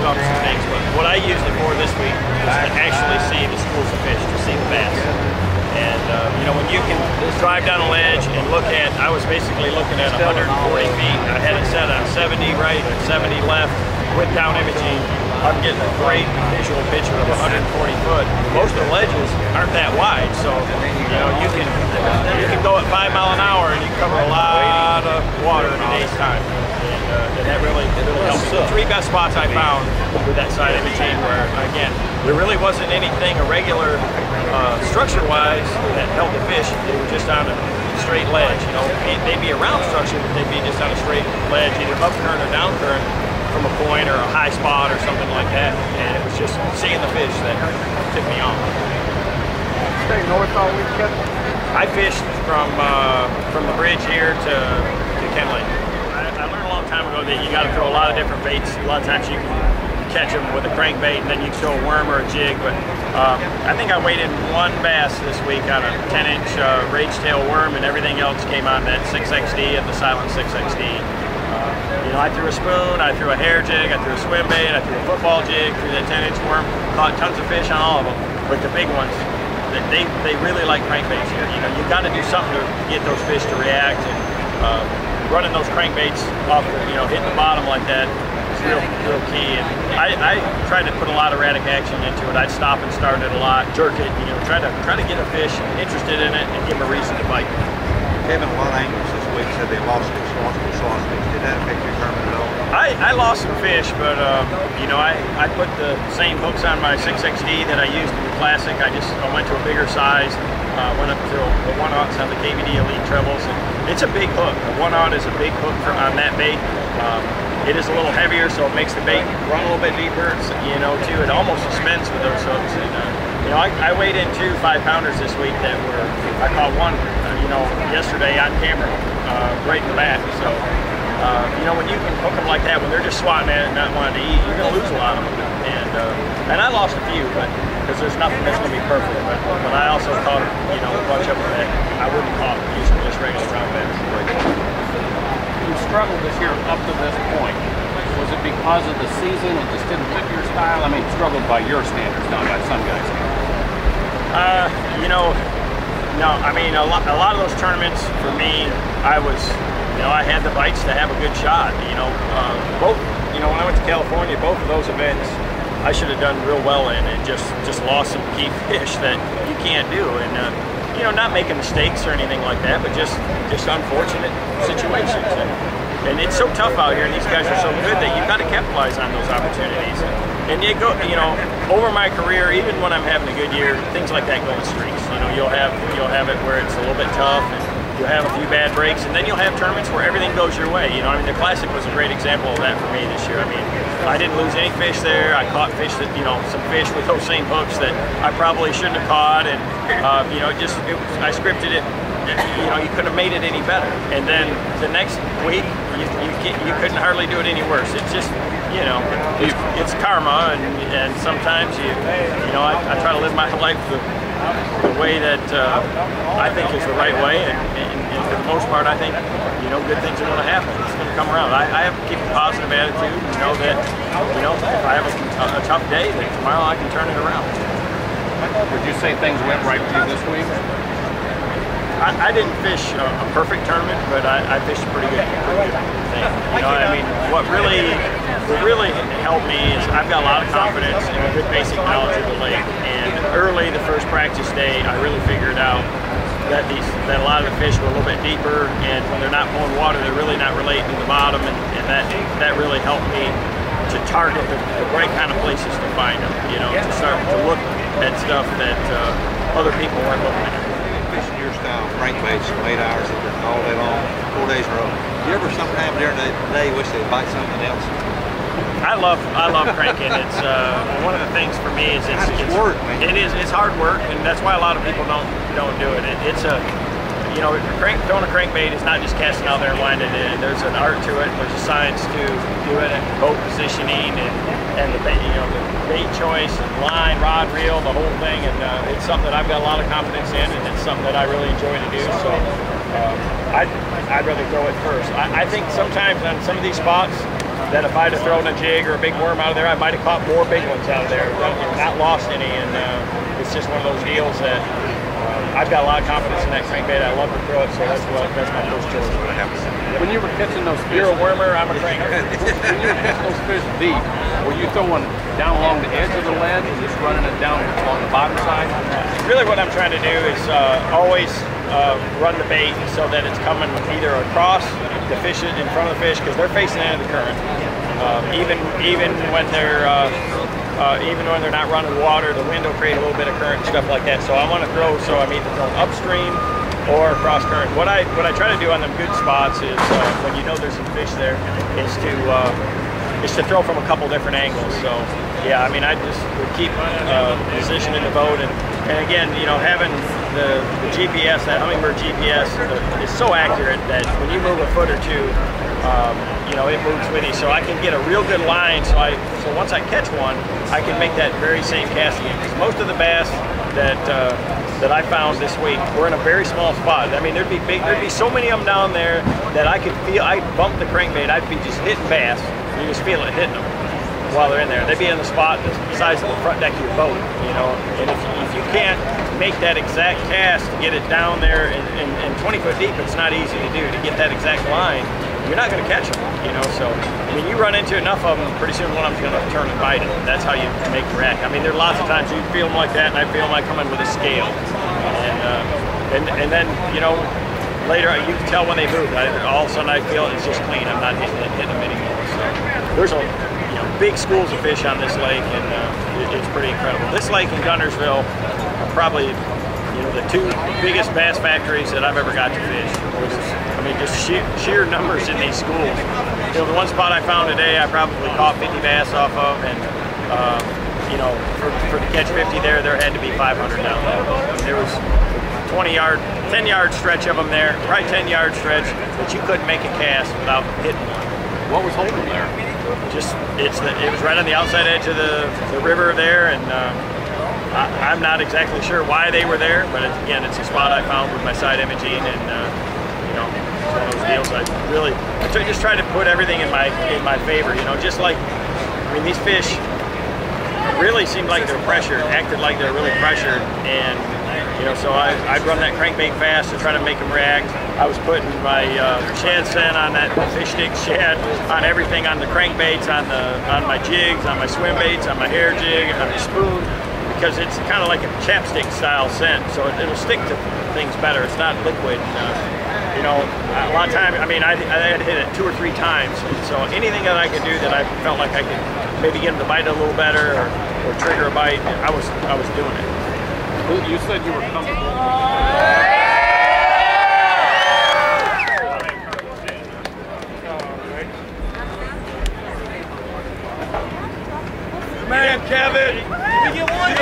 up some things, but what I used it for this week was to actually see the schools of fish, to see the bass. And you know, when you can drive down a ledge and look at, I was basically looking at 140 feet. I had it set on 70 right and 70 left with down imaging. I'm getting a great visual picture of 140 foot. Most of the ledges aren't that wide, so you know you can go at 5 miles an hour and you cover a lot of water in a day's time. And that really helps. The 3 best spots I found with that side imaging where, again, there really wasn't anything irregular structure-wise that held the fish. They were just on a straight ledge. You know, they'd be around structure, but they'd be just on a straight ledge, either up current or down current from a point or a high spot or something like that. And it was just seeing the fish that took me on. Stay north all week, Kevin? I fished from the bridge here to Kenley. I learned a long time ago that you got to throw a lot of different baits. A lot of times you can catch them with a crankbait and then you throw a worm or a jig, but I think I weighted 1 bass this week on a 10-inch rage tail worm, and everything else came on that 6XD at the silent 6XD. You know, I threw a spoon, I threw a hair jig, I threw a swim bait, I threw a football jig, threw that 10-inch worm, caught tons of fish on all of them, but the big ones, they really like crankbaits here. You know, you've got to do something to get those fish to react, and running those crankbaits off, you know, hitting the bottom like that is real key. And I tried to put a lot of erratic action into it. I'd stop and start it a lot, jerk it, you know, try to get a fish interested in it and give them a reason to bite. Kevin, a lot of anglers this week said they lost their slot fish. Did that affect your tournament at all? I lost some fish, but you know, I put the same hooks on my 6XD that I used in the Classic. I went to a bigger size. Went up to the 1/0 on the KVD Elite trebles, and it's a big hook. The 1/0 is a big hook on that bait. It is a little heavier, so it makes the bait run a little bit deeper. It's, you know, too, it almost suspends with those hooks. And you know, I weighed in 2 5-pounders this week that were. I caught one, you know, yesterday on camera, right in the back. So you know, when you can hook them like that, when they're just swatting at it and not wanting to eat, you're going to lose a lot of them. And I lost a few, but because there's nothing that's going to be perfect. But I also caught, you know, a bunch of them that I wouldn't caught using just regular brown bass. You struggled this year up to this point. Was it because of the season? It just didn't fit your style? I mean, struggled by your standards, not by some guys' standards. You know, no. I mean, a lot of those tournaments for me, you know, I had the bites to have a good shot. You know, you know, when I went to California, both of those events, I should have done real well in, and just lost some key fish that you can't do. And you know, not making mistakes or anything like that, but just unfortunate situations. And it's so tough out here, and these guys are so good that you've got to capitalize on those opportunities. And you go, you know, over my career, even when I'm having a good year, things like that go in streaks. You know, you'll have it where it's a little bit tough, and you'll have a few bad breaks, and then you'll have tournaments where everything goes your way. You know, I mean, the Classic was a great example of that for me this year. I mean, I didn't lose any fish there. I caught fish that, you know, some fish with those same hooks that I probably shouldn't have caught, and you know, I scripted it. You know, you couldn't have made it any better. And then the next week, you couldn't hardly do it any worse. It's just, you know, it's karma, and sometimes you know, I try to live my life the way that I think is the right way, and for the most part, I think, you know, good things are going to happen. It's going to come around. I have to keep a positive attitude, and know that, you know, if I have a tough day, that tomorrow I can turn it around. Would you say things went right for you this week? I didn't fish a perfect tournament, but I fished a pretty good thing. You know, I mean, what really helped me is I've got a lot of confidence and a good basic knowledge of the lake. And early the first practice day, I really figured out that a lot of the fish were a little bit deeper, and when they're not pulling water, they're really not relating to the bottom, and that really helped me to target the right kind of places to find them. You know, to start to look at stuff that other people weren't looking at. Fishing your style, crankbaits, 8 hours all day long, 4 days in a row. You ever sometime during the day wish they'd bite something else? I love cranking. It's one of the things for me is it's work, man. It's hard work, and that's why a lot of people don't do it. It's a, you know, throwing a crankbait is not just casting out there and winding it in. There's an art to it. There's a science to do it, and boat positioning, and the bait, you know, the bait choice, and line, rod, reel, the whole thing. And it's something that I've got a lot of confidence in, and it's something that I really enjoy to do. So I'd rather throw it first. I think sometimes on some of these spots, that if I'd have thrown a jig or a big worm out of there, I might have caught more big ones out of there, not lost any. And it's just one of those deals that I've got a lot of confidence in that crankbait. I love to throw it, so that's my first choice. When you were catching those fish, you're a wormer, I'm a cranker. when you were catching those fish deep, were you throwing down along the edge of the lead and just running it down along the bottom side? Really what I'm trying to do is always run the bait so that it's coming either across the fish in front of the fish, because they're facing into the current. Even when they're not running water, the wind will create a little bit of current and stuff like that. So I want to throw, so I'm either throwing upstream or cross current. What I try to do on them good spots is when you know there's some fish there, is to throw from a couple different angles. So yeah, I mean, I just would keep position in the boat, and again, you know, having the GPS, that Humminbird GPS, is so accurate that when you move a foot or two, you know, it moves with you. So I can get a real good line. So once I catch one, I can make that very same cast again. Because most of the bass that I found this week were in a very small spot. I mean, there'd be so many of them down there that I could feel. I'd bump the crankbait. I'd be just hitting bass. You just feel it hitting them while they're in there. They'd be in the spot the size of the front deck of your boat, you know. And if you can't make that exact cast to get it down there and 20 foot deep, it's not easy to do, to get that exact line. You're not going to catch them, you know. So I mean, you run into enough of them, pretty soon one of them's going to turn and bite it. That's how you make the rack. I mean, there are lots of times you feel them like that, and I feel them like coming with a scale, and then, you know, later you can tell when they move. All of a sudden I feel it's just clean. I'm not hitting them anymore. So there's big schools of fish on this lake, and it's pretty incredible. This lake in Guntersville are probably, you know, the two biggest bass factories that I've ever got to fish. I mean, just sheer numbers in these schools. You know, the one spot I found today, I probably caught 50 bass off of, and you know, for to catch 50 there had to be 500 down there. There was 10-yard stretch of them there, right 10-yard stretch, but you couldn't make a cast without hitting one. What was holding them there? Just it was right on the outside edge of the river there, and I'm not exactly sure why they were there, but again, it's a spot I found with my side imaging, and you know, it's one of those deals. I just try to put everything in my favor. You know, just like, I mean, these fish really seemed like they're pressured, acted like they're really pressured, and you know, so I'd run that crankbait fast to try to make them react. I was putting my shad scent on that fish stick shad, on everything, on the crankbaits, on my jigs, on my swim baits, on my hair jig, on the spoon, because it's kind of like a chapstick style scent, so it'll stick to things better. It's not liquid. You know, a lot of times, I mean, I had hit it 2 or 3 times, so anything that I could do that I felt like I could maybe get them to bite a little better or trigger a bite, I was doing it. You said you were comfortable. Man, Kevin! Did we get one?